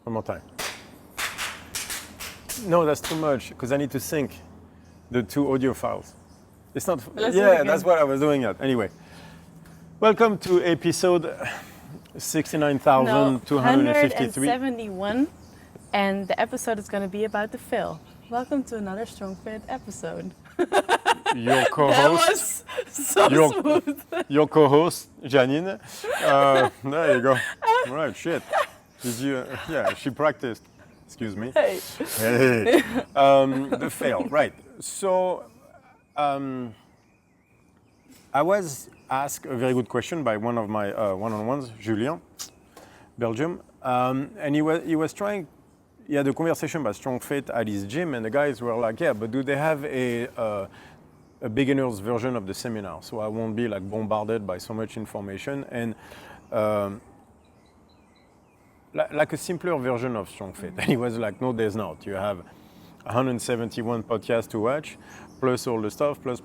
One more time. No, that's too much because I need to sync the two audio files. It's not. That's what I was doing. Anyway, welcome to episode 69,253. 171, and the episode is going to be about the fill. Welcome to another Strongfit episode. Your co-host. That was so smooth. Your co-host, Janine. There you go. Right, shit. Did you? Yeah, she practiced. Excuse me. Hey. Hey. The fail, right. So, I was asked a very good question by one of my one-on-ones, Julien, Belgium, and he was trying. He had a conversation about Strongfit at his gym, and the guys were like, "Yeah, but do they have a beginner's version of the seminar, so I won't be like bombarded by so much information and like a simpler version of Strongfit?" And he was like, "No, there's not. You have 171 podcasts to watch, plus all the stuff, plus.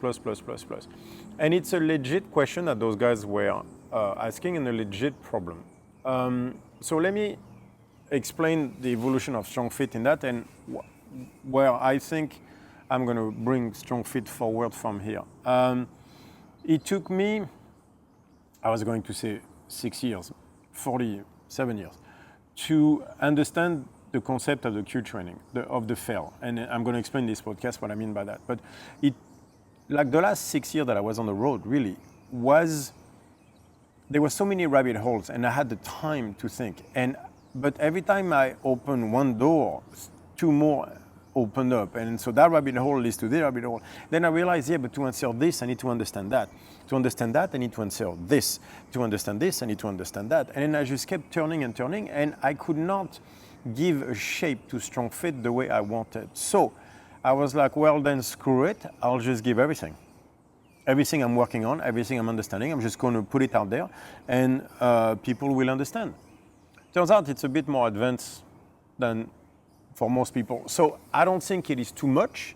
And it's a legit question that those guys were asking and a legit problem. So let me explain the evolution of Strongfit in that and where I think I'm going to bring Strongfit forward from here. It took me, I was going to say 6 years, 47 years, to understand the concept of the Q training, of the fail. And I'm going to explain in this podcast what I mean by that. But like the last 6 years that I was on the road, really, there were so many rabbit holes and I had the time to think. But every time I opened one door, two more opened up. And so that rabbit hole leads to the rabbit hole. Then I realized, yeah, but to answer this, I need to understand that. To understand that, I need to answer this. To understand this, I need to understand that. And then I just kept turning, and I could not give a shape to Strongfit the way I wanted. So I was like, well, then screw it. I'll just give everything. Everything I'm working on, everything I'm understanding, I'm just going to put it out there, and people will understand. Turns out it's a bit more advanced than for most people. So I don't think it is too much.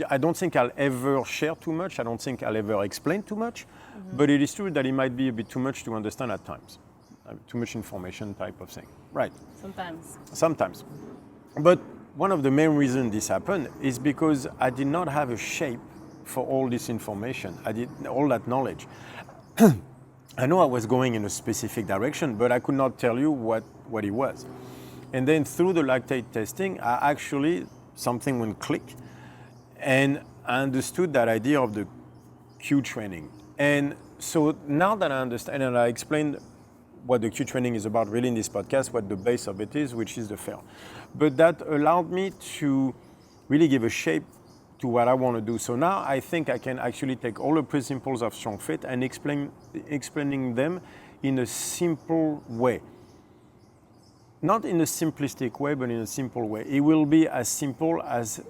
I don't think I'll ever share too much. I don't think I'll ever explain too much. Mm-hmm. But it is true that it might be a bit too much to understand at times. Too much information type of thing. Right. Sometimes. But one of the main reasons this happened is because I did not have a shape for all this information. I did all that knowledge. I know I was going in a specific direction, but I could not tell you what it was. And then through the lactate testing, something went click, and I understood that idea of the Q training. And so now that I understand, and I explained what the Q training is about really in this podcast, what the base of it is, which is the fail. But that allowed me to really give a shape to what I want to do. So now I think I can actually take all the principles of Strongfit and explaining them in a simple way. Not in a simplistic way, but in a simple way. It will be as simple as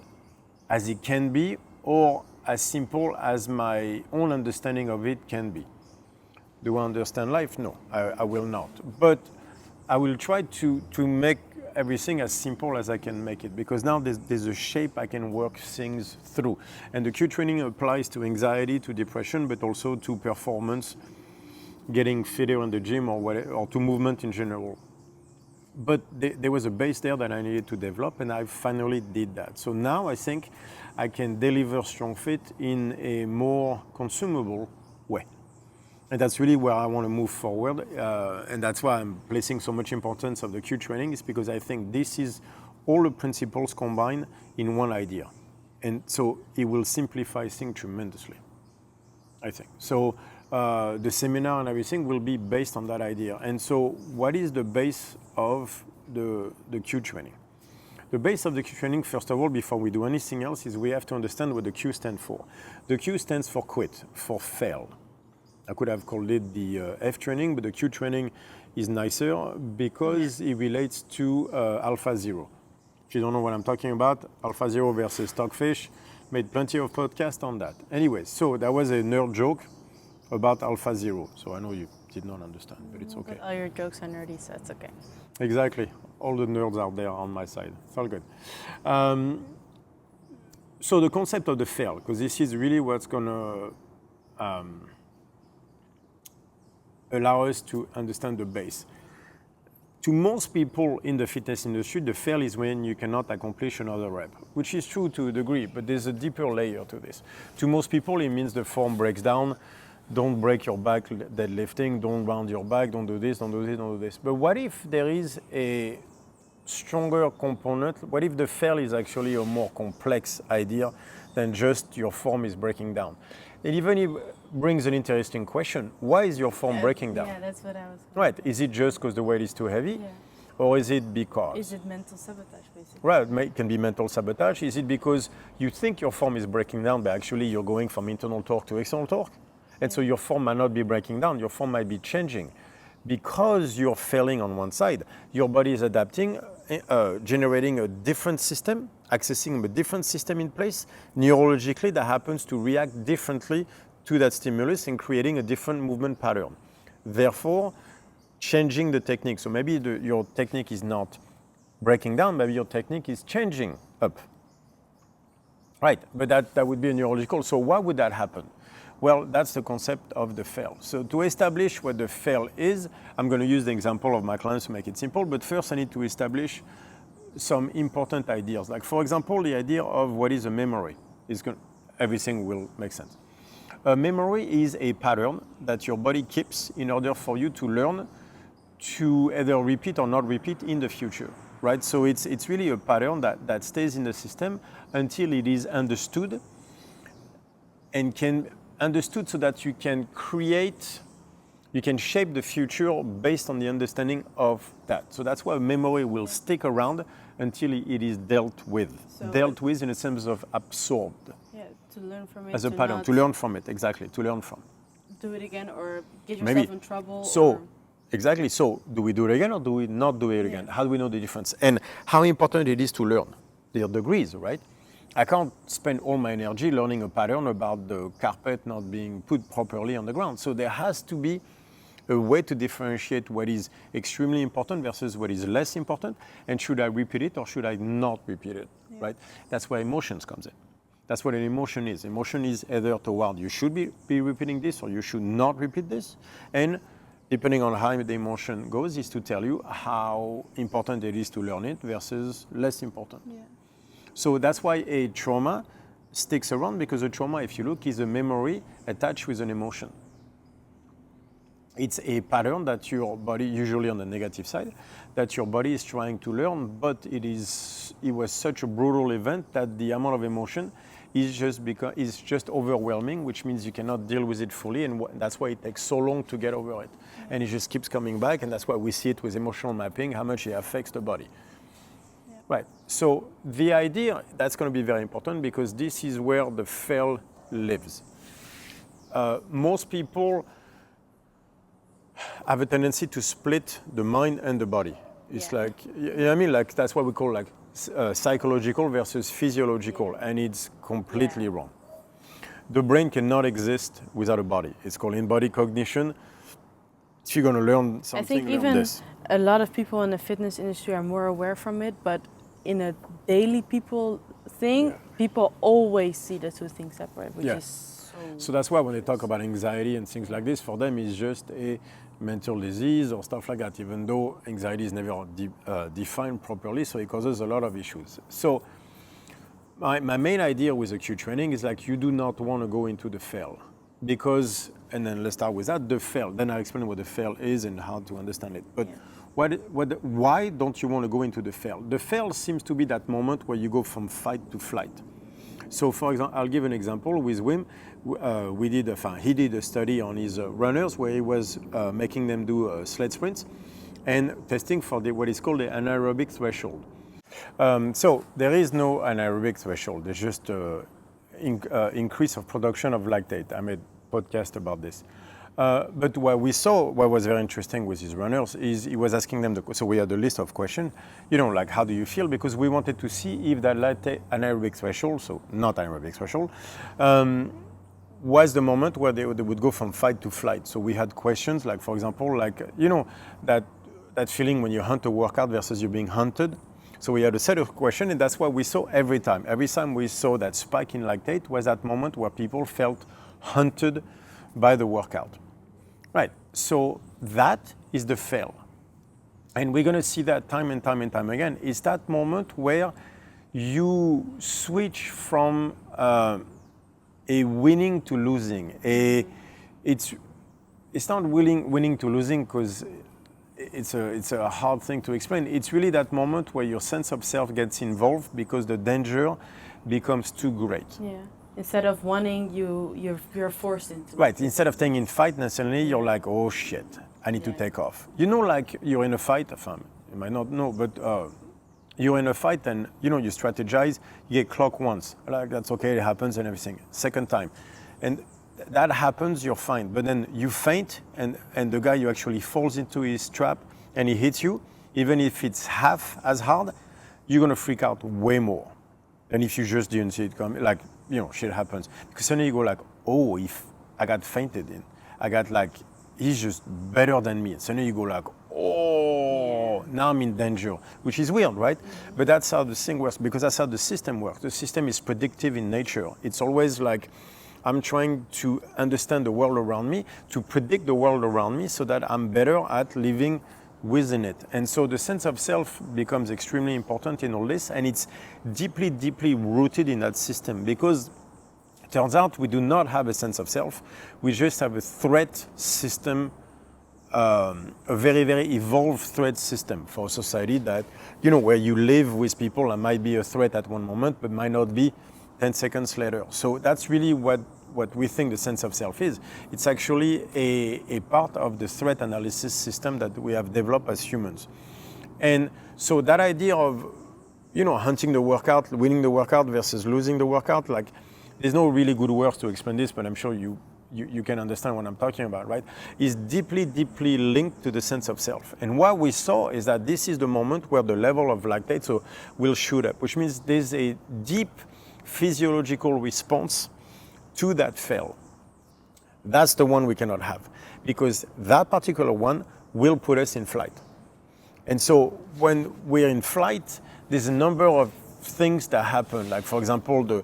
it can be, or as simple as my own understanding of it can be. Do I understand life? No, I will not. But I will try to make everything as simple as I can make it, because now there's a shape I can work things through. And the Q training applies to anxiety, to depression, but also to performance, getting fitter in the gym or to movement in general. But there was a base there that I needed to develop, and I finally did that. So now I think I can deliver Strongfit in a more consumable way. And that's really where I want to move forward. And that's why I'm placing so much importance of the Q training, is because I think this is all the principles combined in one idea. And so it will simplify things tremendously, I think. So the seminar and everything will be based on that idea. And so what is the base of the Q training? The base of the Q training, first of all, before we do anything else, is we have to understand what the Q stands for. The Q stands for quit, for fail. I could have called it the F training, but the Q training is nicer because it relates to Alpha Zero. If you don't know what I'm talking about, Alpha Zero versus Stockfish, made plenty of podcasts on that. Anyway, so that was a nerd joke about Alpha Zero. So I know you did not understand, but it's okay. But all your jokes are nerdy, so it's okay. Exactly. All the nerds out there on my side. It's all good. So the concept of the fail, because this is really what's going to allow us to understand the base. to most people in the fitness industry, the fail is when you cannot accomplish another rep, which is true to a degree, but there's a deeper layer to this. To most people, it means the form breaks down. Don't break your back deadlifting, don't round your back, don't do this, don't do this, don't do this. But what if there is a stronger component? What if the fail is actually a more complex idea than just your form is breaking down? It even brings an interesting question. Why is your form breaking down? Yeah, that's what I was. Right. Is it just because the weight is too heavy? Yeah. Or is it because? Is it mental sabotage, basically? Right, it can be mental sabotage. Is it because you think your form is breaking down, but actually you're going from internal torque to external torque? And so your form might not be breaking down, your form might be changing. Because you're failing on one side, your body is adapting, generating a different system, accessing a different system in place, neurologically that happens to react differently to that stimulus and creating a different movement pattern. Therefore, changing the technique. So maybe your technique is not breaking down, maybe your technique is changing up. Right, but that would be a neurological. So why would that happen? Well, that's the concept of the fail. So to establish what the fail is, I'm going to use the example of my clients to make it simple, but first I need to establish some important ideas. Like for example, the idea of what is a memory. Everything will make sense. A memory is a pattern that your body keeps in order for you to learn to either repeat or not repeat in the future, right? So it's really a pattern that stays in the system until it is understood and understood so that you can shape the future based on the understanding of that. So that's why memory will stick around until it is dealt with. So dealt with in the sense of absorbed. Yeah, to learn from it. As a pattern, to learn from it, exactly, to learn from. Do it again or get yourself in trouble. So, exactly, so do we do it again or do we not do it again? How do we know the difference? And how important it is to learn. There are degrees, right? I can't spend all my energy learning a pattern about the carpet not being put properly on the ground. So there has to be a way to differentiate what is extremely important versus what is less important. And should I repeat it or should I not repeat it, right? That's where emotions comes in. That's what an emotion is. Emotion is either toward you should be repeating this or you should not repeat this. And depending on how the emotion goes is to tell you how important it is to learn it versus less important. Yeah. So that's why a trauma sticks around, because a trauma, if you look, is a memory attached with an emotion. It's a pattern that your body, usually on the negative side, that your body is trying to learn, but it was such a brutal event that the amount of emotion is just overwhelming, which means you cannot deal with it fully, and that's why it takes so long to get over it. And it just keeps coming back, and that's why we see it with emotional mapping, how much it affects the body. Right, so the idea, that's going to be very important because this is where the fail lives. Most people have a tendency to split the mind and the body. It's like, you know what I mean? Like, that's what we call like psychological versus physiological, and it's completely wrong. The brain cannot exist without a body. It's called in-body cognition. If you're going to learn something, I think learn even this. A lot of people in the fitness industry are more aware from it, but in a daily people thing, people always see the two things separate, which is so that's why when they talk about anxiety and things like this, for them it's just a mental disease or stuff like that, even though anxiety is never defined properly, so it causes a lot of issues. So my main idea with acute training is like you do not want to go into the fail because, and then let's start with that, the fail. Then I'll explain what the fail is and how to understand it. But why don't you want to go into the fail? The fail seems to be that moment where you go from fight to flight. So for example, I'll give an example with Wim. He did a study on his runners where he was making them do sled sprints and testing for what is called the anaerobic threshold. So there is no anaerobic threshold. There's just increase of production of lactate. I made a podcast about this. But what we saw, what was very interesting with his runners, is he was asking them, so we had a list of questions, like how do you feel? Because we wanted to see if that anaerobic threshold, so not anaerobic threshold, was the moment where they would go from fight to flight. So we had questions like, for example, that feeling when you hunt a workout versus you being hunted. So we had a set of questions, and that's what we saw every time. Every time we saw that spike in lactate was that moment where people felt hunted by the workout. Right, so that is the fail. and we're going to see that time and time and time again, is that moment where you switch from a winning to losing. It's not winning to losing because it's a hard thing to explain. It's really that moment where your sense of self gets involved because the danger becomes too great. Yeah. Instead of wanting, you're forced into it. Right. Instead of staying in fight, necessarily you're like, oh shit, I need to take off. You know, like you're in a fight. You might not know, but you're in a fight and you strategize. You get clocked once, like that's okay, it happens and everything. Second time, and that happens, you're fine. But then you faint, and the guy, you actually falls into his trap, and he hits you. Even if it's half as hard, you're gonna freak out way more than if you just didn't see it coming. Like, shit happens. Because suddenly you go like, oh, if I got fainted in, I got like, he's just better than me. Suddenly you go like, oh, now I'm in danger, which is weird, right? Mm-hmm. But that's how the thing works, because that's how the system works. The system is predictive in nature. It's always like, I'm trying to understand the world around me, to predict the world around me so that I'm better at living within it. And so the sense of self becomes extremely important in all this, and it's deeply, deeply rooted in that system, because it turns out we do not have a sense of self. We just have a threat system, a very, very evolved threat system for a society that, where you live with people and might be a threat at one moment, but might not be 10 seconds later. So that's really what we think the sense of self is. It's actually a part of the threat analysis system that we have developed as humans. And so that idea of, hunting the workout, winning the workout versus losing the workout, like there's no really good words to explain this, but I'm sure you can understand what I'm talking about, right? Is deeply, deeply linked to the sense of self. And what we saw is that this is the moment where the level of lactate will shoot up, which means there's a deep physiological response to that fail. That's the one we cannot have, because that particular one will put us in flight. And so when we're in flight, there's a number of things that happen. Like, for example,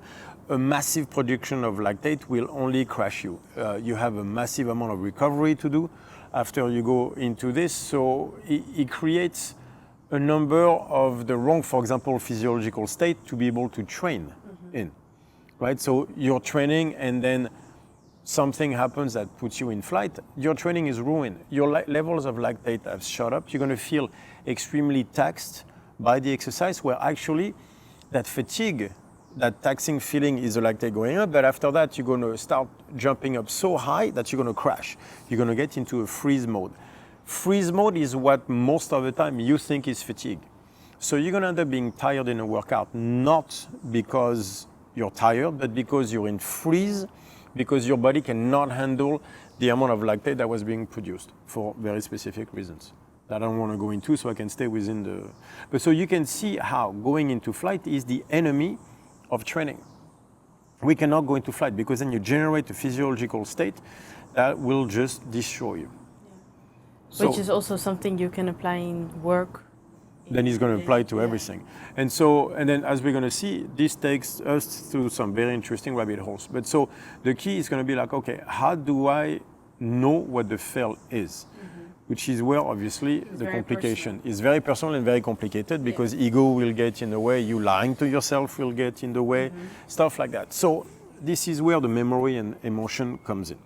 a massive production of lactate will only crash you. You have a massive amount of recovery to do after you go into this. So it creates a number of the wrong, for example, physiological state to be able to train in, right? So you're training and then something happens that puts you in flight, your training is ruined. Your levels of lactate have shot up. You're going to feel extremely taxed by the exercise, where actually that fatigue, that taxing feeling is the lactate going up, but after that you're going to start jumping up so high that you're going to crash. You're going to get into a freeze mode. Freeze mode is what most of the time you think is fatigue. So you're going to end up being tired in a workout, not because you're tired, but because you're in freeze, because your body cannot handle the amount of lactate that was being produced for very specific reasons that I don't want to go into, so I can stay within the... But so you can see how going into flight is the enemy of training. We cannot go into flight because then you generate a physiological state that will just destroy you. Yeah. Which is also something you can apply in work. Then it's going to apply to everything. And then as we're going to see, this takes us through some very interesting rabbit holes. But so the key is going to be like, okay, how do I know what the fail is? Which is where obviously the complication is very personal and very complicated, because ego will get in the way, you lying to yourself will get in the way, stuff like that. So this is where the memory and emotion comes in.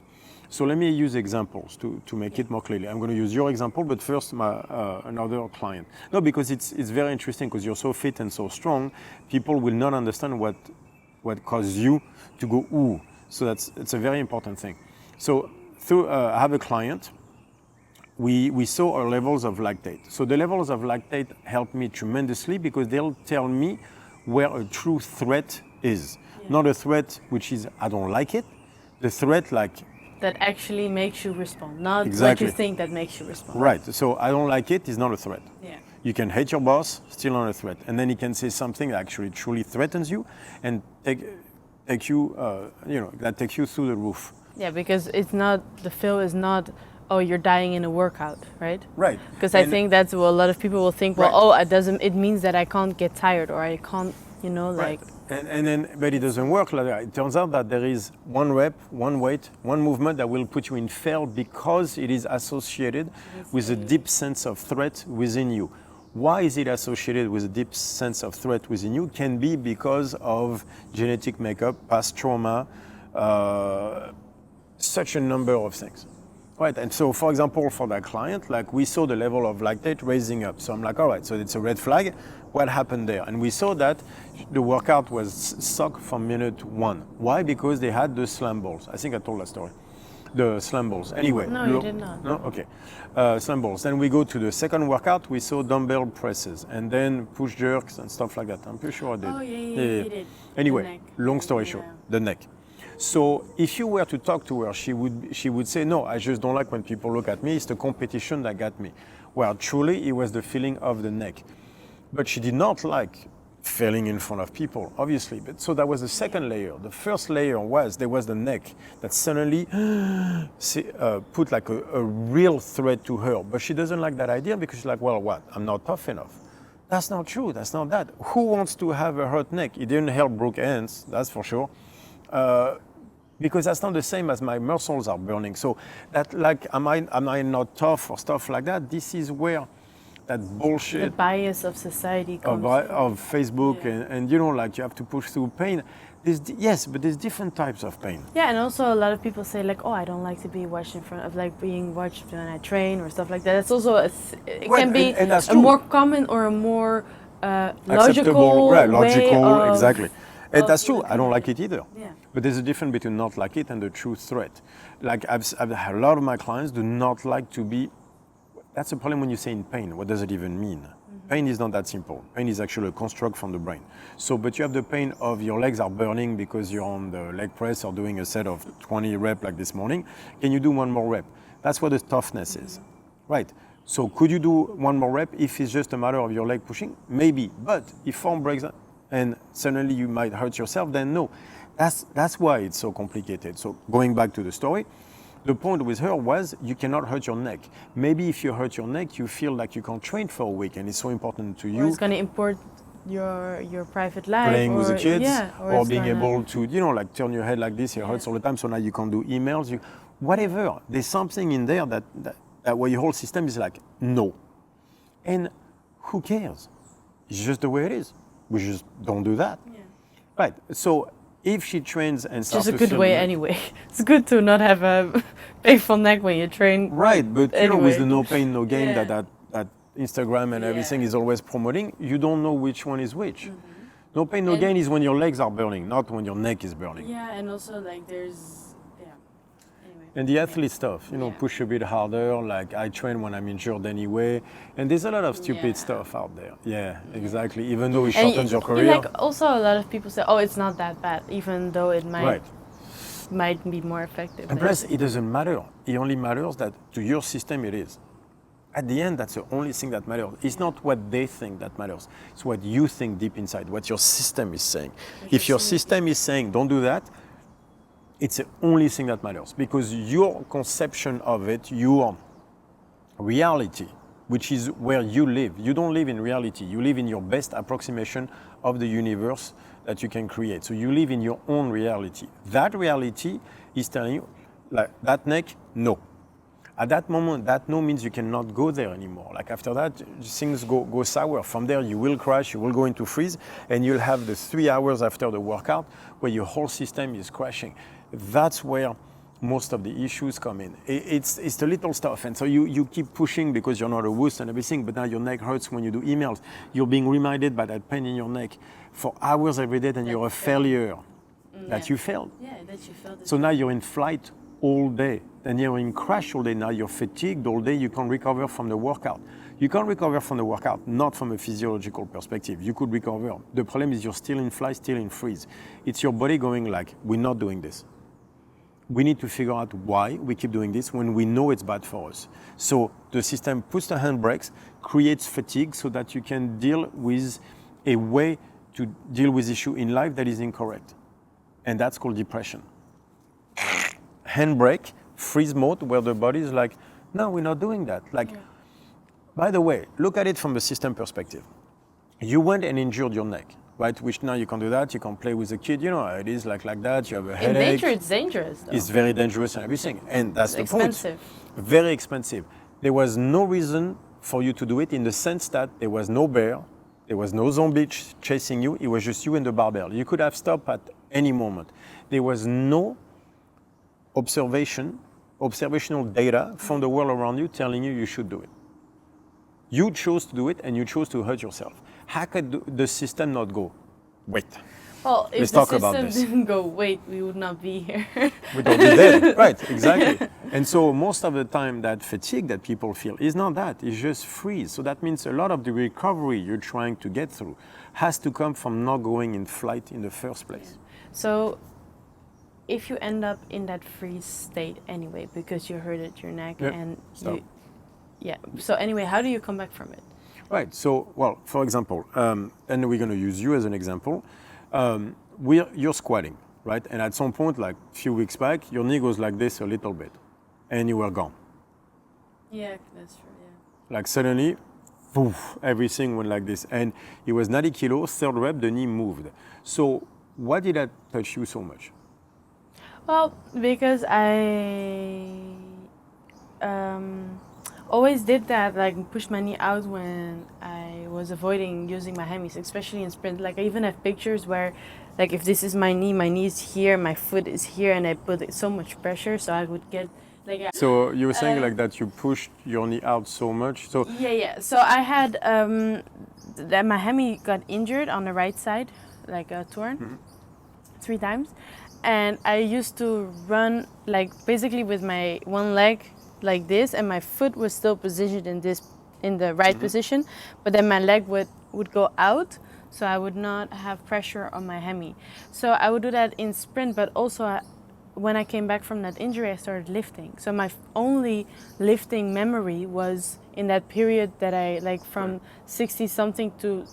So let me use examples to make it more clearly. I'm going to use your example, but first another client. No, because it's very interesting, because you're so fit and so strong, people will not understand what causes you to go, ooh. So it's a very important thing. So I have a client, we saw our levels of lactate. So the levels of lactate help me tremendously, because they'll tell me where a true threat is. Not a threat which is, I don't like it, the threat like, that actually makes you respond, not exactly what you think that makes you respond. Right, so I don't like it is not a threat. Yeah. You can hate your boss, still not a threat. And then he can say something that actually truly threatens you and take you through the roof. Yeah, because it's not, the fail is not, oh, you're dying in a workout, right? Right. Because I think that's what a lot of people will think, well, it means that I can't get tired, or I can't, like... And then, but it doesn't work like that. It turns out that there is one rep, one weight, one movement that will put you in fail because it is associated with a deep sense of threat within you. Why is it associated with a deep sense of threat within you? Can be because of genetic makeup, past trauma, such a number of things. Right, and so for example, for that client, like we saw the level of lactate raising up. So I'm like, all right, so it's a red flag. What happened there? And we saw that the workout was sucked from minute 1. Why? Because they had the slam balls. I think I told that story. The slam balls. Anyway. No, you did not. No? Okay. Slam balls. Then we go to the second workout. We saw dumbbell presses and then push jerks and stuff like that. I'm pretty sure I did. Oh, yeah, you did. Anyway, long story short, the neck. So if you were to talk to her, she would say, no, I just don't like when people look at me. It's the competition that got me. Well, truly, it was the feeling of the neck. But she did not like failing in front of people, obviously. But so that was the second layer. The first layer was, there was the neck that suddenly put like a real threat to her. But she doesn't like that idea because she's like, well, what? I'm not tough enough. That's not true. That's not that. Who wants to have a hurt neck? It didn't help Brooke Hens, that's for sure. Because that's not the same as my muscles are burning. So that like, am I not tough or stuff like that? This is where that bullshit. The bias of society comes of Facebook and you know, like you have to push through pain. Yes, but there's different types of pain. Yeah, and also a lot of people say like, oh, I don't like to be watched in front of like being watched when I train or stuff like that. That's also it can be a more common or a more logical way of, exactly. And that's true. I don't like it either. Yeah. But there's a difference between not like it and the true threat. Like I've had a lot of my clients do not like to be. That's the problem when you say in pain. What does it even mean? Mm-hmm. Pain is not that simple. Pain is actually a construct from the brain. So, but you have the pain of your legs are burning because you're on the leg press or doing a set of 20 reps like this morning. Can you do one more rep? That's what the toughness is, right? So could you do one more rep if it's just a matter of your leg pushing? Maybe, but if form breaks and suddenly you might hurt yourself, then no. That's why it's so complicated. So going back to the story, the point with her was you cannot hurt your neck. Maybe if you hurt your neck, you feel like you can't train for a week and it's so important to you. Or it's going to import your private life. Playing with the kids, or being gonna... able to, you know, like turn your head like this, it hurts all the time, so now you can't do emails, whatever. There's something in there that where your whole system is like, no. And who cares? It's just the way it is. We just don't do that. Yeah. Right, so if she trains and starts to... It's just a good way anyway. It's good to not have a painful neck when you train. Right, but anyway. You know, with the no pain, no gain that Instagram and everything is always promoting, you don't know which one is which. Mm-hmm. No pain, no gain is when your legs are burning, not when your neck is burning. Yeah, and also like there's... And the athlete stuff, you know, push a bit harder, like I train when I'm injured anyway. And there's a lot of stupid stuff out there. Yeah, exactly. Even though it shortens your career. Like also a lot of people say, oh, it's not that bad, even though it might be more effective. And plus, it doesn't matter. It only matters that to your system it is. At the end, that's the only thing that matters. It's not what they think that matters. It's what you think deep inside, what your system is saying. If your system is saying, don't do that, it's the only thing that matters, because your conception of it, your reality, which is where you live. You don't live in reality. You live in your best approximation of the universe that you can create. So you live in your own reality. That reality is telling you, like, that neck, no. At that moment, that no means you cannot go there anymore. Like after that, things go sour. From there, you will crash, you will go into freeze, and you'll have the 3 hours after the workout where your whole system is crashing. That's where most of the issues come in. It's the little stuff. And so you keep pushing because you're not a wuss and everything, but now your neck hurts when you do emails. You're being reminded by that pain in your neck for hours every day, and you're a failure. That you failed. Yeah, that you failed. So now you're in flight all day. Then you're in crash all day. Now you're fatigued all day. You can't recover from the workout. You can't recover from the workout, not from a physiological perspective. You could recover. The problem is you're still in flight, still in freeze. It's your body going like, we're not doing this. We need to figure out why we keep doing this when we know it's bad for us. So the system puts the handbrakes, creates fatigue so that you can deal with a way to deal with issue in life that is incorrect. And that's called depression. Handbrake, freeze mode, where the body is like, no, we're not doing that. Like, by the way, look at it from the system perspective. You went and injured your neck. right? Which now you can do that. You can play with a kid. You know, it is like that. You have a In headache. nature, it's dangerous. Though. It's very dangerous and everything, and that's the expensive. point. Very expensive. There was no reason for you to do it in the sense that there was no bear, there was no zombie chasing you. It was just you and the barbell. You could have stopped at any moment. There was no observational data from the world around you telling you should do it. You chose to do it, and you chose to hurt yourself. How could the system not go, wait? Well, if the system didn't go, wait, we would not be here. We'd all be dead, right, exactly. And so most of the time that fatigue that people feel is not that, it's just freeze. So that means a lot of the recovery you're trying to get through has to come from not going in flight in the first place. Yeah. So if you end up in that freeze state anyway, because you hurted your neck and so anyway, how do you come back from it? Right, so, well, for example, and we're going to use you as an example. You're squatting, right? And at some point, like a few weeks back, your knee goes like this a little bit, and you were gone. Yeah, that's true, yeah. Like suddenly, poof, everything went like this. And it was 90 kilos, third rep, the knee moved. So why did that touch you so much? Well, because I always did that, like push my knee out when I was avoiding using my hammies, especially in sprint. Like I even have pictures where, like if this is my knee is here, my foot is here, and I put so much pressure, so I would get like. So you were saying like that you pushed your knee out so much. So yeah. So I had that my hammy got injured on the right side, like torn 3 times, and I used to run like basically with my one leg like this, and my foot was still positioned in the right position, but then my leg would go out, so I would not have pressure on my hammy. So I would do that in sprint, but also when I came back from that injury, I started lifting. So my only lifting memory was in that period that I like from 60 something to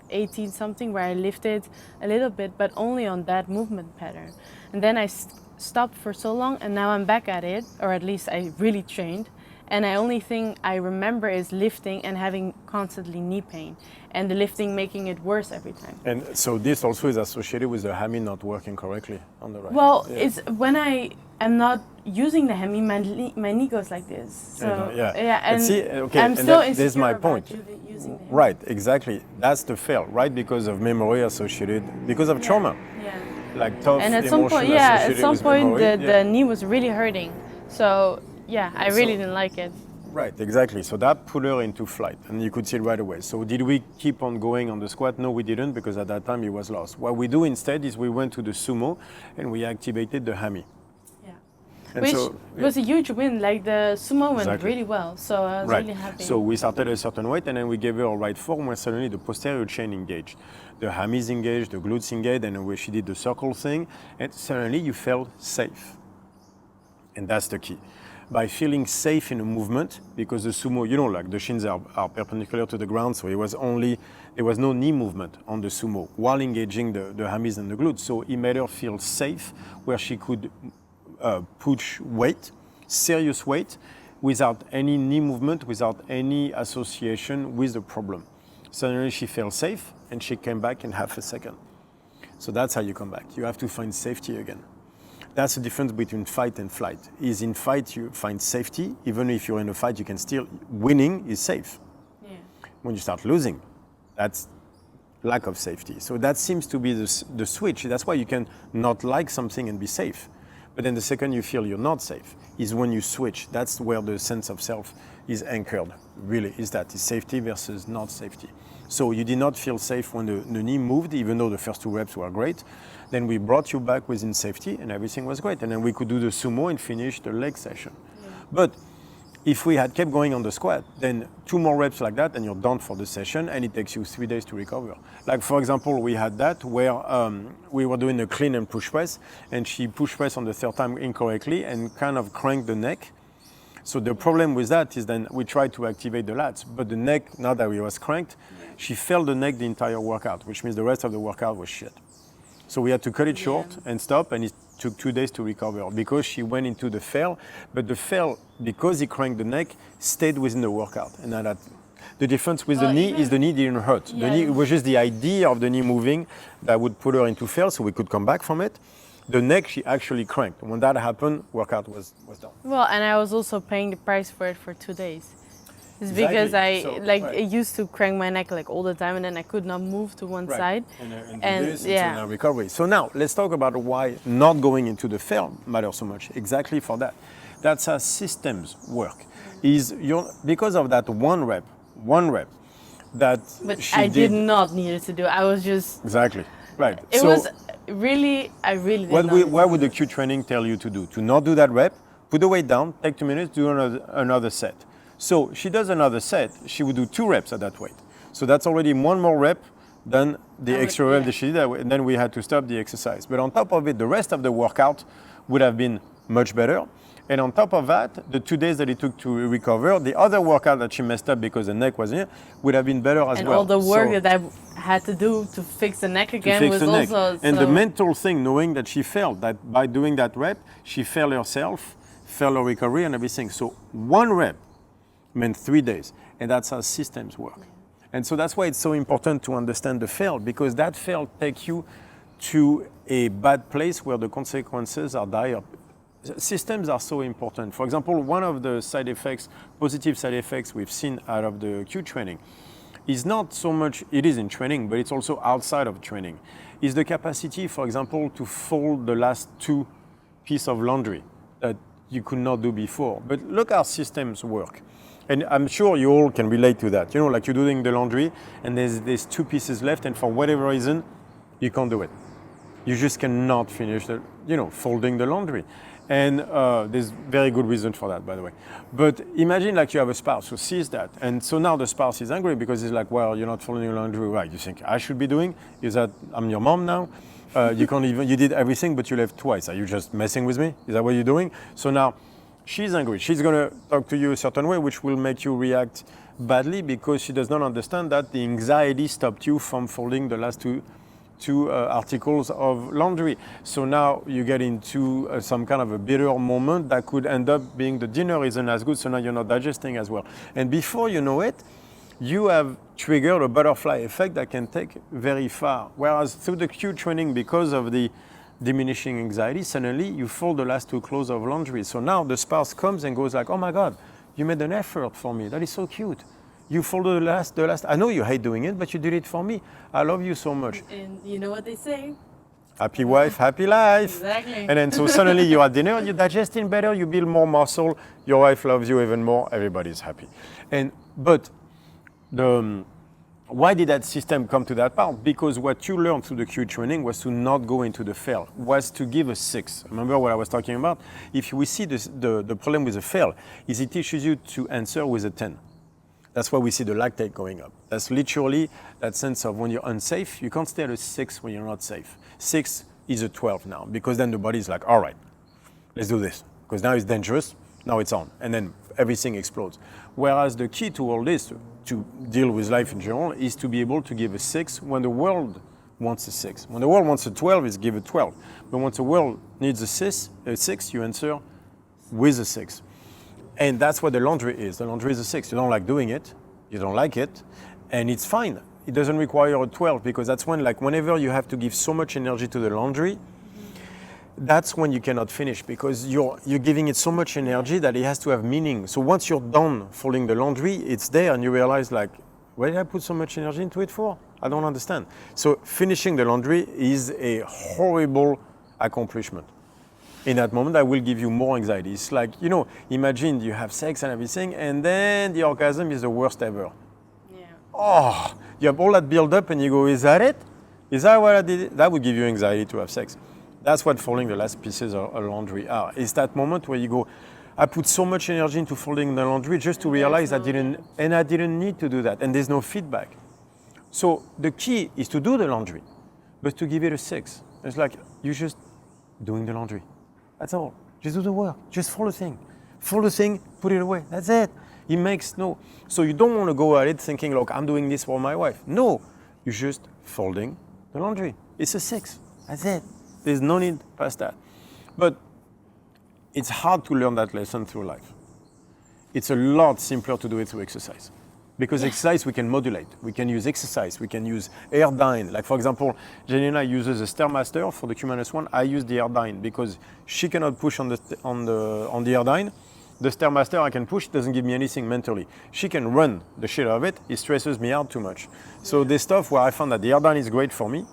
18 something, where I lifted a little bit, but only on that movement pattern. And then I stopped for so long, and now I'm back at it, or at least I really trained, and the only thing I remember is lifting and having constantly knee pain, and the lifting making it worse every time. And so this also is associated with the hammy not working correctly on the right. Well, it's when I am not using the hammy, my knee goes like this. So and see, okay, I'm still insecure this is my point. Using the hammy. Right, exactly. That's the fail, right? Because of memory associated, because of trauma. Yeah. Like tough and at emotion some point, associated at some with point memory. the knee was really hurting. So I really didn't like it. Right, exactly. So that put her into flight, and you could see it right away. So did we keep on going on the squat? No, we didn't, because at that time it was lost. What we do instead is we went to the sumo, and we activated the hammy. And which was a huge win. Like the sumo went really well, so I was really happy. So we started at a certain weight, and then we gave her a right form where suddenly the posterior chain engaged. The hammies engaged, the glutes engaged, and where she did the circle thing, and suddenly you felt safe. And that's the key. By feeling safe in a movement, because the sumo, like the shins are perpendicular to the ground, so there was no knee movement on the sumo while engaging the hammies and the glutes. So it made her feel safe, where she could push weight, serious weight, without any knee movement, without any association with the problem. Suddenly she felt safe, and she came back in half a second. So that's how you come back. You have to find safety again. That's the difference between fight and flight. Is in fight you find safety, even if you're in a fight you can still, winning is safe. Yeah. When you start losing, that's lack of safety. So that seems to be the switch. That's why you can not like something and be safe. But then the second you feel you're not safe is when you switch. That's where the sense of self is anchored, really, is safety versus not safety. So you did not feel safe when the knee moved, even though the first 2 reps were great. Then we brought you back within safety, and everything was great. And then we could do the sumo and finish the leg session. Yeah. But if we had kept going on the squat, then 2 more reps like that, and you're done for the session, and it takes you 3 days to recover. Like, for example, we had that where we were doing a clean and push press, and she push press on the 3rd time incorrectly and kind of cranked the neck. So the problem with that is then we tried to activate the lats, but the neck, now that it was cranked, she felt the neck the entire workout, which means the rest of the workout was shit. So we had to cut it short and stop, and it took 2 days to recover because she went into the fail. But the fail, because he cranked the neck, stayed within the workout. And that, The difference with the knee is the knee didn't hurt. The knee, it was just the idea of the knee moving that would put her into fail, so we could come back from it. The neck, she actually cranked. When that happened, workout was done. Well, and I was also paying the price for it for 2 days. It's because I used to crank my neck like all the time, and then I could not move to one side. And this, and now recovery. So now let's talk about why not going into the fail matters so much. Exactly for that. That's how systems work. Because of that one rep that I did not need it to do. I was just exactly right. It was really, I really did what would the Q training tell you to do? To not do that rep, put the weight down, take 2 minutes, do another set. So she does another set, she would do 2 reps at that weight. So that's already 1 more rep than the extra rep that she did, and then we had to stop the exercise. But on top of it, the rest of the workout would have been much better. And on top of that, the 2 days that it took to recover, the other workout that she messed up because the neck was in, would have been better as well. And all the work that I had to do to fix the neck again was also... And the mental thing, knowing that she failed, that by doing that rep, she failed herself, failed her recovery and everything. So 1 rep meant 3 days. And that's how systems work. And so that's why it's so important to understand the fail, because that fail takes you to a bad place where the consequences are dire. Systems are so important. For example, one of the side effects, positive side effects we've seen out of the Q training is not so much, it is in training, but it's also outside of training, is the capacity, for example, to fold the last 2 pieces of laundry that you could not do before. But look how systems work. And I'm sure you all can relate to that. You know, like you're doing the laundry and there's 2 pieces left, and for whatever reason, you can't do it. You just cannot finish folding the laundry. And there's very good reason for that, by the way. But imagine like you have a spouse who sees that. And so now the spouse is angry because he's like, well, you're not folding your laundry right. You think I should be doing? Is that I'm your mom now? You did everything, but you left twice. Are you just messing with me? Is that what you're doing? So now she's angry. She's going to talk to you a certain way, which will make you react badly because she does not understand that the anxiety stopped you from folding the last two articles of laundry. So now you get into some kind of a bitter moment that could end up being the dinner isn't as good, so now you're not digesting as well. And before you know it, you have triggered a butterfly effect that can take very far. Whereas through the Q training, because of the diminishing anxiety, suddenly you fold the last 2 clothes of laundry. So now the spouse comes and goes like, oh my God, you made an effort for me. That is so cute. You folded the last. I know you hate doing it, but you did it for me. I love you so much. And you know what they say? Happy wife, happy life. Exactly. And then so suddenly you're at dinner, you're digesting better, you build more muscle, your wife loves you even more, everybody's happy. But why did that system come to that part? Because what you learned through the Q training was to not go into the fail, was to give a 6. Remember what I was talking about? If we see the problem with the fail, is it teaches you to answer with a 10. That's why we see the lactate going up. That's literally that sense of when you're unsafe, you can't stay at a 6 when you're not safe. 6 is a 12 now, because then the body's like, all right, let's do this. Because now it's dangerous, now it's on. And then everything explodes. Whereas the key to all this, to deal with life in general, is to be able to give a 6 when the world wants a 6. When the world wants a 12, it's give a 12. But once the world needs a 6, you answer with a 6. And that's what the laundry is. The laundry is a 6. You don't like doing it, you don't like it, and it's fine. It doesn't require a 12, because that's when, like, whenever you have to give so much energy to the laundry, that's when you cannot finish, because you're giving it so much energy that it has to have meaning. So once you're done folding the laundry, it's there, and you realize, like, why did I put so much energy into it for? I don't understand. So finishing the laundry is a horrible accomplishment. In that moment, that will give you more anxiety. It's like, imagine you have sex and everything, and then the orgasm is the worst ever. Yeah. Oh, you have all that build up and you go, is that it? Is that what I did? That would give you anxiety to have sex. That's what folding the last pieces of laundry are. It's that moment where you go, I put so much energy into folding the laundry just to realize I didn't need to do that. And there's no feedback. So the key is to do the laundry, but to give it a 6. It's like, you're just doing the laundry. That's all. Just do the work. Just fold the thing. Fold the thing, put it away. That's it. It makes no... So you don't want to go at it thinking, look, I'm doing this for my wife. No. You're just folding the laundry. It's a 6. That's it. There's no need past that. But it's hard to learn that lesson through life. It's a lot simpler to do it through exercise. Because exercise we can modulate. We can use exercise. We can use airdyne. Like for example, Janina uses a Stairmaster for the Q-1. I use the airdyne because she cannot push on the airdyne. The Stairmaster I can push, doesn't give me anything mentally. She can run the shit out of it. It stresses me out too much. So there's stuff where I found that the airdyne is great for me,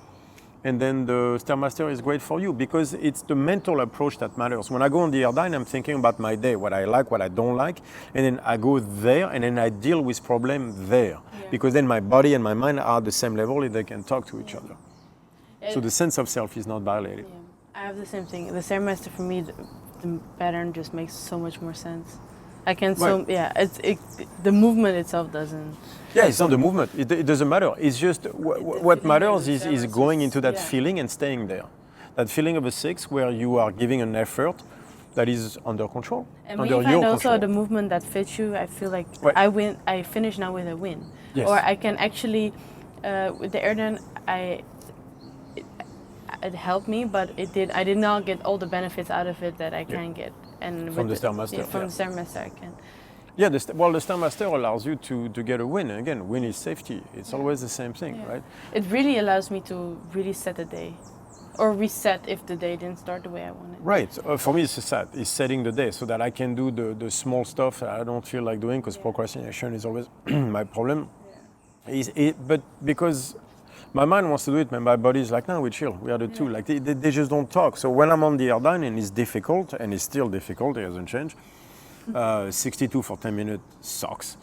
and then the Stairmaster is great for you because it's the mental approach that matters. When I go on the airdyne, I'm thinking about my day, what I like, what I don't like, and then I go there and then I deal with problem there. Because then my body and my mind are at the same level and they can talk to each other. So the sense of self is not violated. I have the same thing. The Stairmaster for me, the pattern just makes so much more sense. I can the movement itself doesn't. Yeah, it's not the movement. It doesn't matter. It's just what matters is going into that feeling and staying there. That feeling of a 6 where you are giving an effort that is under control, and under when your you control. find also the movement that fits you, I feel like I win. I finish now with a win, or I can actually with the airdyne it helped me, but I did not get all the benefits out of it that I can get. And from the Stairmaster. Yeah, from the Stairmaster I can. Yeah, the Stairmaster allows you to get a win. And again, win is safety. It's always the same thing, right? It really allows me to really set a day. Or reset if the day didn't start the way I wanted. Right. For me, it's setting the day so that I can do the small stuff that I don't feel like doing because procrastination is always my problem. But because my mind wants to do it, and my body is like, no, we chill. We are the two. Like they just don't talk. So when I'm on the airdyne and it's difficult, and it's still difficult, it hasn't changed. 62 for 10 minutes sucks.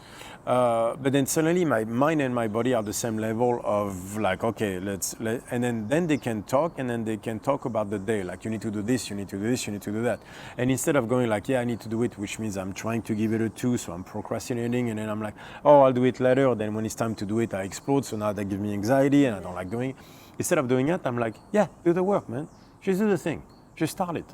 But then suddenly my mind and my body are the same level of like, okay, and then they can talk, and then they can talk about the day. Like, you need to do this, you need to do this, you need to do that. And instead of going like, yeah, I need to do it, which means I'm trying to give it a 2, so I'm procrastinating, and then I'm like, oh, I'll do it later. Then when it's time to do it, I explode. So now that gives me anxiety, and I don't like doing it. Instead of doing it, I'm like, yeah, do the work, man. Just do the thing. Just start it.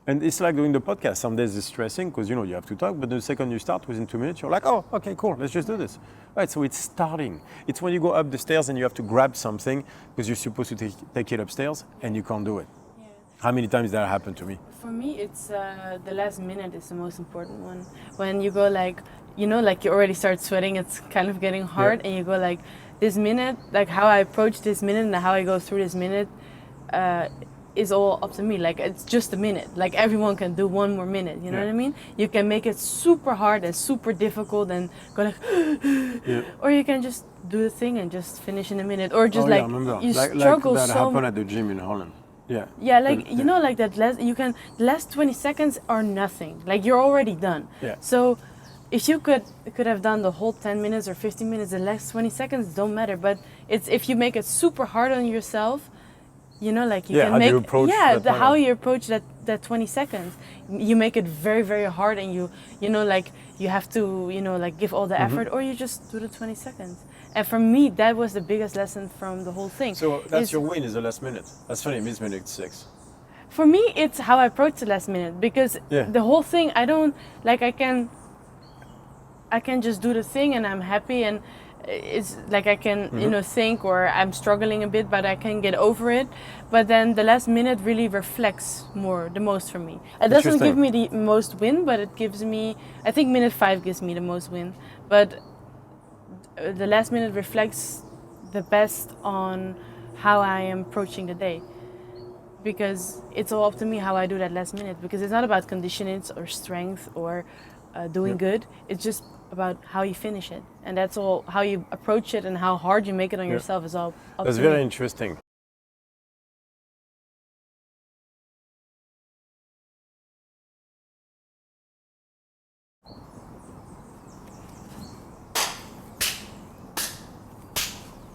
And it's like doing the podcast. Some days it's stressing because you have to talk, but the second you start, within 2 minutes, you're like, oh, okay, cool, let's just do this. Right, so it's starting. It's when you go up the stairs and you have to grab something because you're supposed to take it upstairs and you can't do it. Yeah. How many times that happened to me? For me, it's the last minute is the most important one. When you go like, like you already start sweating, it's kind of getting hard, and you go like, this minute, like how I approach this minute and how I go through this minute, is all up to me. Like, it's just a minute. Like, everyone can do one more minute. You know what I mean? You can make it super hard and super difficult and go like, or you can just do the thing and just finish in a minute, or just you struggle like that so. happened at the gym in Holland. Yeah. Yeah, like like that. The last 20 seconds are nothing. Like, you're already done. Yeah. So, if you could have done the whole 10 minutes or 15 minutes, the last 20 seconds don't matter. But it's if you make it super hard on yourself. Like you can make how you approach that 20 seconds. You make it very, very hard, and you like you have to like give all the effort, or you just do the 20 seconds. And for me, that was the biggest lesson from the whole thing. So that's your win, is the last minute. That's funny, it's minute 6. For me, it's how I approach the last minute, because the whole thing, I don't like. I can just do the thing, and I'm happy, and it's like I can think, or I'm struggling a bit, but I can get over it. But then the last minute really reflects the most for me. It doesn't give me the most win, but it gives me, I think minute 5 gives me the most win. But the last minute reflects the best on how I am approaching the day, because it's all up to me how I do that last minute, because it's not about conditioning or strength or doing good. It's just about how you finish it, and that's all. How you approach it and how hard you make it on yourself is all up That's to very me. interesting.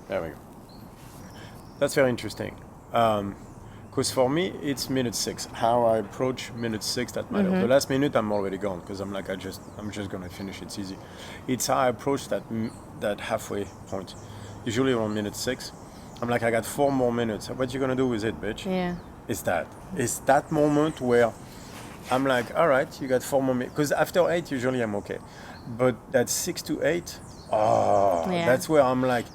There we go. That's very interesting. Because for me, it's minute 6. How I approach minute 6 that matters. The last minute, I'm already gone because I'm like, I'm just gonna finish. It's easy. It's how I approach that halfway point. Usually around minute 6, I'm like, I got 4 more minutes. What you gonna do with it, bitch? Yeah. It's that moment where I'm like, all right, you got 4 more minutes. Because after 8, usually I'm okay. But that 6 to 8, that's where I'm like,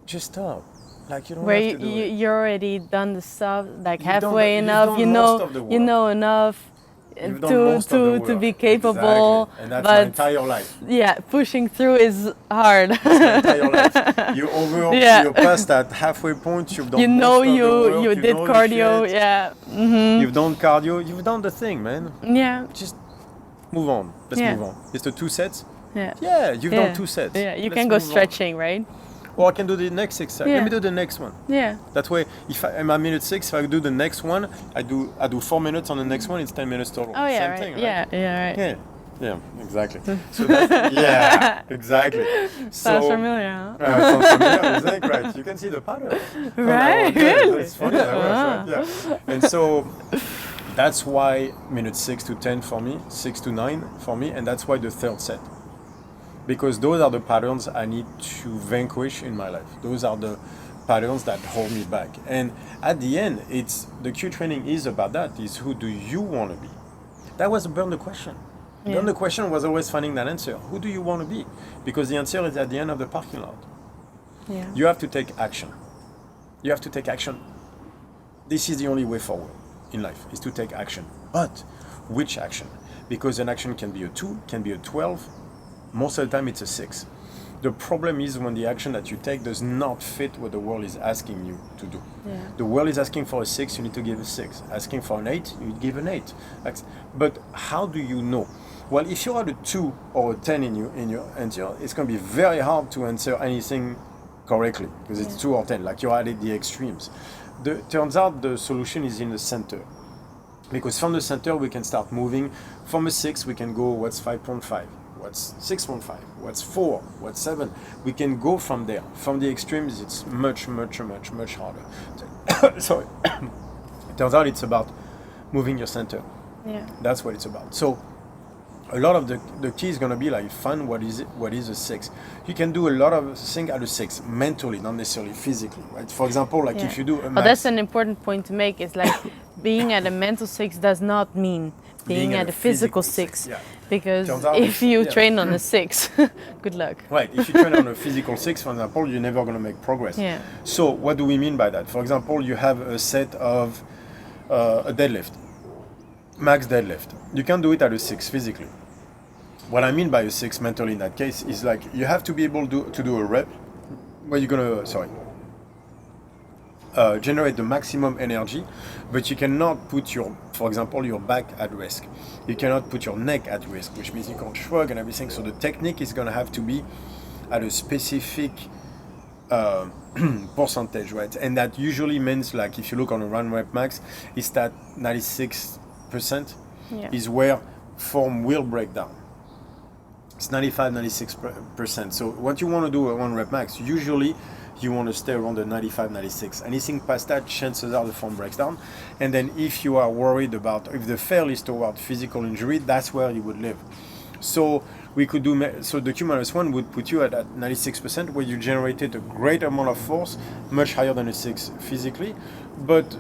just stop. Like, you don't have to do it. You're already done the stuff, like halfway enough, you know enough. You've done most of the work. to be capable. Exactly. And that's but my entire life. Yeah, pushing through is hard. That's my entire life. You're past that halfway point. You've done most of the work. You did cardio. Yeah. Mm-hmm. You've done cardio. You've done the thing, man. Yeah. Just move on. Let's move on. It's the 2 sets. Yeah. Yeah, you've done 2 sets. Yeah, you can go stretching, right? Or I can do the next 6 sets. Let me do the next one. Yeah. That way, if I'm at minute 6, if I do the next one, I do 4 minutes on the next one. It's 10 minutes total. Oh yeah, Same right. thing, right? Yeah, right. Yeah, exactly. So yeah, exactly. Sounds familiar, huh? Sounds familiar, exactly right. You can see the pattern. Right, really? It's funny that works, right? Yeah. And so that's why minute 6 to 10 for me, 6 to 9 for me, and that's why the third set. Because those are the patterns I need to vanquish in my life. Those are the patterns that hold me back. And at the end, it's the Q training is about that. Is who do you want to be? That was Burn the question. Yeah. Burn the question was always finding that answer. Who do you want to be? Because the answer is at the end of the parking lot. Yeah. You have to take action. You have to take action. This is the only way forward in life, is to take action. But which action? Because an action can be a 2, can be a 12. Most of the time it's a 6. The problem is when the action that you take does not fit what the world is asking you to do. Yeah. The world is asking for a 6, you need to give a 6. Asking for an 8, you give an 8. But how do you know? Well, if you had a 2 or a 10 in your answer, it's going to be very hard to answer anything correctly because it's 2 or 10, like you're at the extremes. Turns out the solution is in the center. Because from the center we can start moving. From a 6 we can go what's 5.5, what's 6.5, what's 4, what's 7. We can go from there. From the extremes it's much harder. Sorry. It turns out it's about moving your center. Yeah. That's what it's about. So a lot of the key is going to be like find what is a 6. You can do a lot of things at a 6 mentally, not necessarily physically, right? For example, like if you do a max, that's an important point to make. It's like being at a mental 6 does not mean being at a physical 6. Yeah. Because if you train on a 6, good luck. Right, if you train on a physical 6, for example, you're never going to make progress. Yeah. So what do we mean by that? For example, you have a set of a deadlift, max deadlift. You can do it at a 6 physically. What I mean by a 6 mentally in that case is like you have to be able to do a rep where you're going to, generate the maximum energy, but you cannot put for example, your back at risk. You cannot put your neck at risk, which means you can't shrug and everything. So the technique is going to have to be at a specific percentage, right? And that usually means, like if you look on a run rep max, is that 96% is where form will break down. It's 95, 96%. So what you want to do at 1 rep max, usually you want to stay around the 95, 96. Anything past that, chances are the form breaks down. And then if you are worried about, if the fail is toward physical injury, that's where you would live. So we could do, so the Q-1 would put you at 96% where you generated a great amount of force, much higher than a 6 physically. But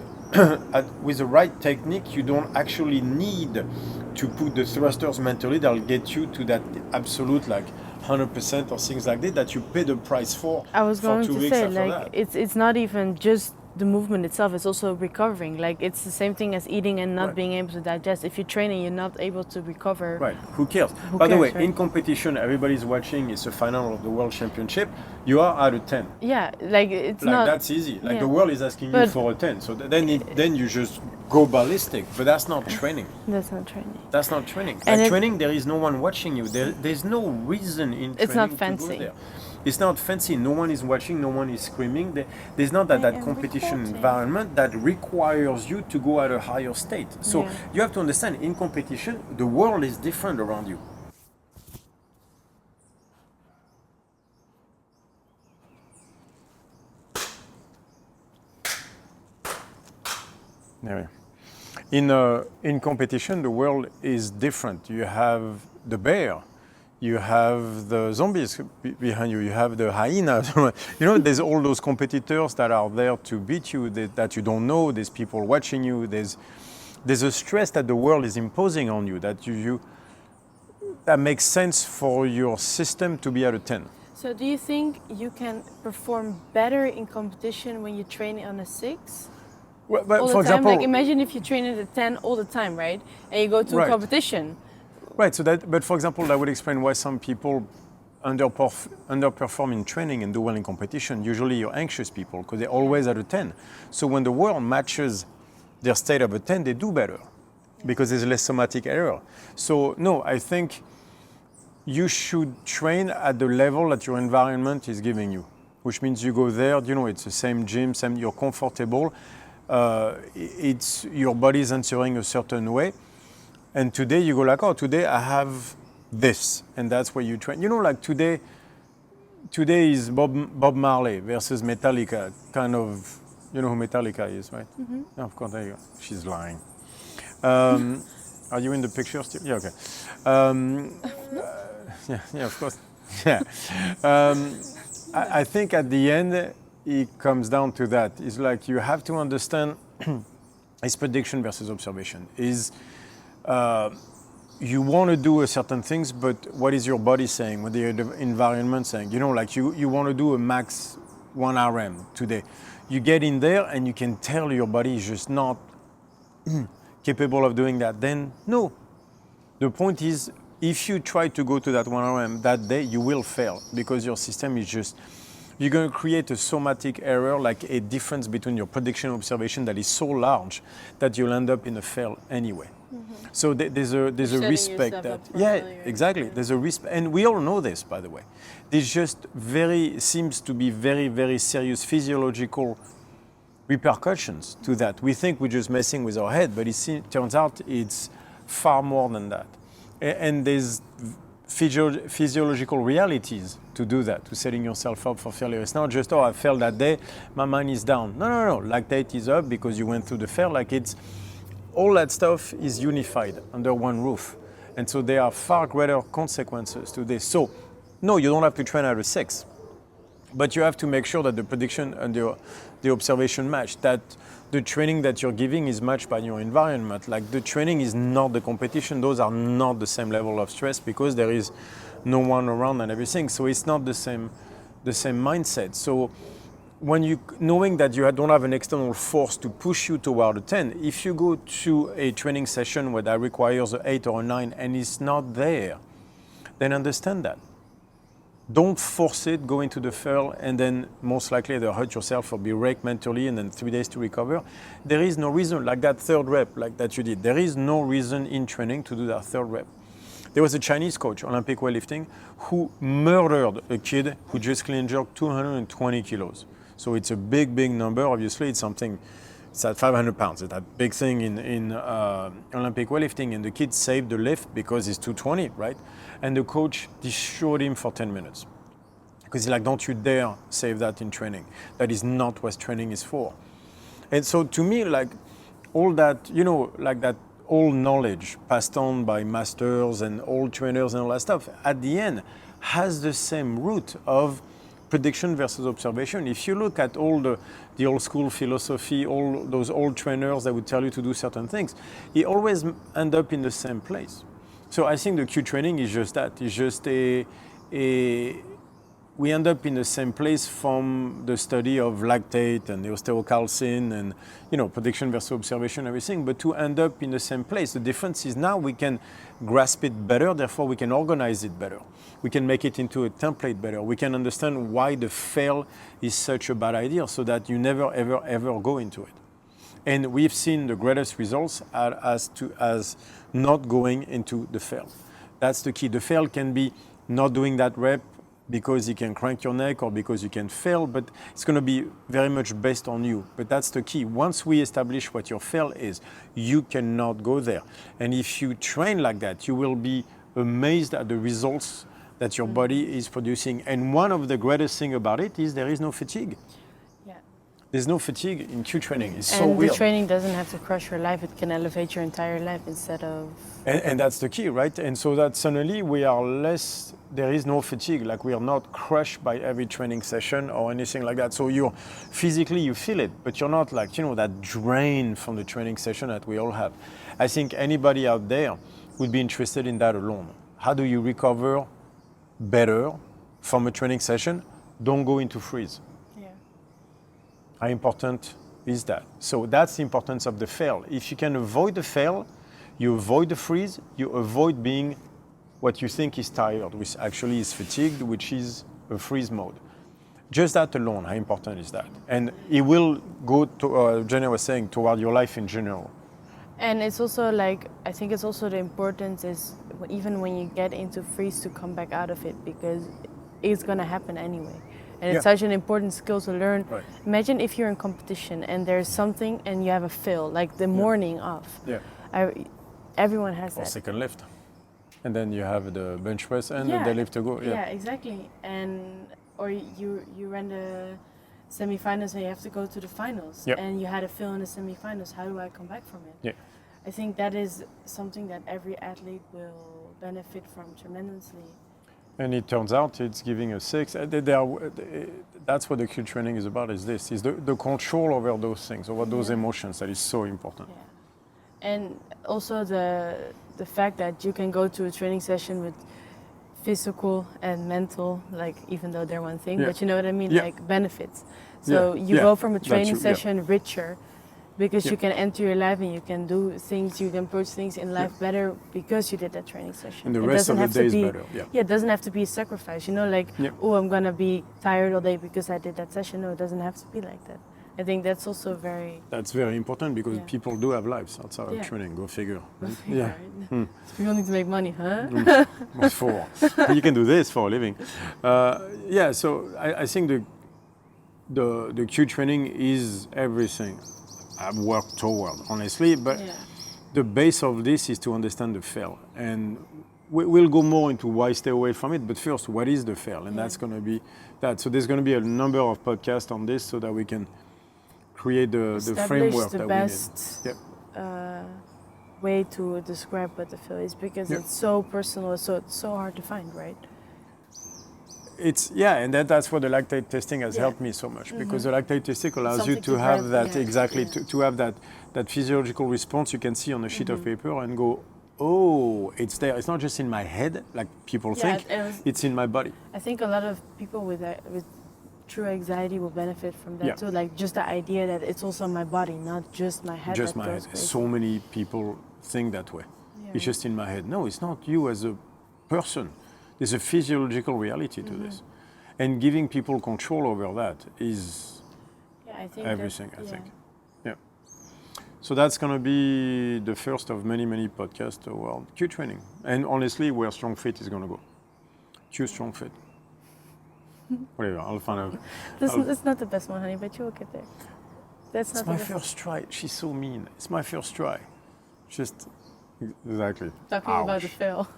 with the right technique, you don't actually need to put the thrusters mentally that'll get you to that absolute like 100% or things like that you pay the price for. I was going to say, like, that. it's not even just the movement itself, it's also recovering. Like, it's the same thing as eating and not being able to digest. If you're training, you're not able to recover. Right, who cares? By the way, in competition, everybody's watching, it's a final of the World Championship, you are at a 10. Yeah, like, it's like not... that's easy. Like, the world is asking you for a 10. So then you just go ballistic. But that's not training. That's not training. That's not training. And training, there is no one watching you. There's no reason in training it's not fancy. to go there. It's not fancy. No one is watching. No one is screaming. There's not that competition environment that requires you to go at a higher state. So you have to understand, in competition, the world is different around you. There we go. In competition, the world is different. You have the bear. You have the zombies behind you, you have the hyenas. There's all those competitors that are there to beat you, that you don't know, there's people watching you, there's a stress that the world is imposing on you, that that makes sense for your system to be at a 10. So do you think you can perform better in competition when you train on a 6? Well, but all for the time. example, Like imagine if you train at a 10 all the time, right? And you go to a Right. competition. Right. So that, but for example, that would explain why some people underperform in training and do well in competition. Usually, you're anxious people because they're always at a 10. So when the world matches their state of a 10, they do better because there's less somatic error. So no, I think you should train at the level that your environment is giving you, which means you go there. You know, it's the same gym, same. You're comfortable. It's your body's answering a certain way. And today you go like, oh, today I have this, and that's where you train. You know, like today is Bob Marley versus Metallica, kind of. You know who Metallica is, right? Mm-hmm. Yeah, of course, there you go. She's lying. Are you in the picture still? Yeah, okay. Yeah, of course. Yeah. I think at the end it comes down to that. It's like you have to understand is prediction versus observation. You want to do a certain things, but what is your body saying? What is the environment saying? You know, like you want to do a max 1 RM today. You get in there and you can tell your body is just not capable of doing that. Then no. The point is, if you try to go to that 1 RM that day, you will fail because your system is just, you're going to create a somatic error, like a difference between your prediction and observation that is so large that you'll end up in a fail anyway. Mm-hmm. So there's a respect that, yeah, exactly. There's a respect, and we all know this, by the way. There's just seems to be very, very serious physiological repercussions to that. We think we're just messing with our head, but it turns out it's far more than that. And there's physiological realities to do that, to setting yourself up for failure. It's not just, oh, I failed that day, my mind is down. No. Lactate is up because you went through the fail. Like all that stuff is unified under one roof. And so there are far greater consequences to this. So, no, you don't have to train at a 6. But you have to make sure that the prediction and the observation match, that the training that you're giving is matched by your environment. Like the training is not the competition. Those are not the same level of stress because there is no one around and everything. So it's not the same mindset. So when knowing that you don't have an external force to push you toward a 10, if you go to a training session where that requires an 8 or a 9 and it's not there, then understand that. Don't force it, go into the fail, and then most likely either hurt yourself or be wrecked mentally and then 3 days to recover. There is no reason, like that third rep, like that you did, there is no reason in training to do that third rep. There was a Chinese coach, Olympic weightlifting, who murdered a kid who just clean and jerked 220 kilos. So it's a big, big number. Obviously, it's at 500 pounds. It's that big thing in Olympic weightlifting. And the kid saved the lift because he's 220, right? And the coach destroyed him for 10 minutes. Because he's like, don't you dare save that in training. That is not what training is for. And so to me, like all that, you know, like that old knowledge passed on by masters and old trainers and all that stuff, at the end has the same root of prediction versus observation. If you look at all the old school philosophy, all those old trainers that would tell you to do certain things, you always end up in the same place. So I think the Q training is just that. It's just we end up in the same place from the study of lactate and the osteocalcin and, you know, prediction versus observation, everything, but to end up in the same place. The difference is now we can grasp it better, therefore we can organize it better. We can make it into a template better. We can understand why the fail is such a bad idea so that you never, ever, ever go into it. And we've seen the greatest results as not going into the fail. That's the key. The fail can be not doing that rep because you can crank your neck or because you can fail, but it's going to be very much based on you. But that's the key. Once we establish what your fail is, you cannot go there. And if you train like that, you will be amazed at the results that your body is producing. And one of the greatest things about it is there is no fatigue. There's no fatigue in Q training. It's so weird. And the training doesn't have to crush your life. It can elevate your entire life instead of... And that's the key, right? And so that suddenly we are less, there is no fatigue. Like we are not crushed by every training session or anything like that. So you're physically, you feel it, but you're not like, you know, that drain from the training session that we all have. I think anybody out there would be interested in that alone. How do you recover better from a training session? Don't go into freeze. How important is that. So that's the importance of the fail. If you can avoid the fail, you avoid the freeze, you avoid being what you think is tired, which actually is fatigued, which is a freeze mode. Just that alone, how important is that? And it will go to, Jenny was saying, toward your life in general. And it's also like, I think it's also the importance is even when you get into freeze to come back out of it, because it's going to happen anyway. And it's such an important skill to learn. Right. Imagine if you're in competition and there's something and you have a fail, like the morning off. Yeah. Everyone has or that. second lift. And then you have the bench press and the deadlift to go. Yeah, exactly. And or you ran the semifinals and you have to go to the finals. Yep. And you had a fail in the semifinals. How do I come back from it? Yeah. I think that is something that every athlete will benefit from tremendously. And it turns out it's giving a six. That's what the Q training is about, is the control over those things, over those emotions that is so important. Yeah. And also the fact that you can go to a training session with physical and mental, like even though they're one thing, but you know what I mean, like benefits. So you go from a training session richer, because you can enter your life and you can do things, you can approach things in life better because you did that training session. And the rest of the day is better. Yeah, it doesn't have to be a sacrifice, you know, like, oh, I'm going to be tired all day because I did that session. No, it doesn't have to be like that. I think that's also That's very important, because people do have lives outside of training. Go figure. Yeah. People need to make money, huh? What for? You can do this for a living. So I think the Q training is everything I've worked toward, honestly, but the base of this is to understand the fail. And we'll go more into why stay away from it, but first, what is the fail? And that's going to be that. So there's going to be a number of podcasts on this so that we can create the framework that we need. Establish the best way to describe what the fail is, because it's so personal, so it's so hard to find, right? And that's where the lactate testing has helped me so much, because the lactate testing allows you to have that to have that physiological response you can see on a sheet of paper and go, oh, it's there. It's not just in my head like people think. It's in my body. I think a lot of people with true anxiety will benefit from that too. Like just the idea that it's also my body, not just my head. Just my head. So many people think that way. It's just in my head. No, it's not you as a person. There's a physiological reality to this. And giving people control over that is everything, I think. Yeah. So that's going to be the first of many, many podcasts around Q training. And honestly, where Strongfit is going to go. Q Strongfit. Whatever, I'll find out. It's not the best one, honey, but you will get there. It's my first try. She's so mean. It's my first try. Just, exactly. Talking about the fail.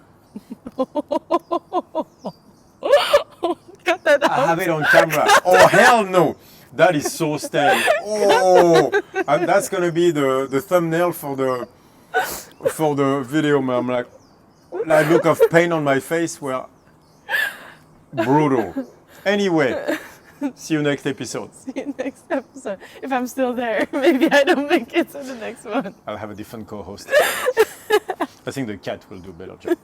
Cut that out. I have it on camera. Oh, hell no. That is so stale. Oh, and that's going to be the thumbnail for the video, man. I'm like, that look of pain on my face were brutal. Anyway, see you next episode. See you next episode. If I'm still there, maybe I don't make it to the next one. I'll have a different co-host. I think the cat will do a better job.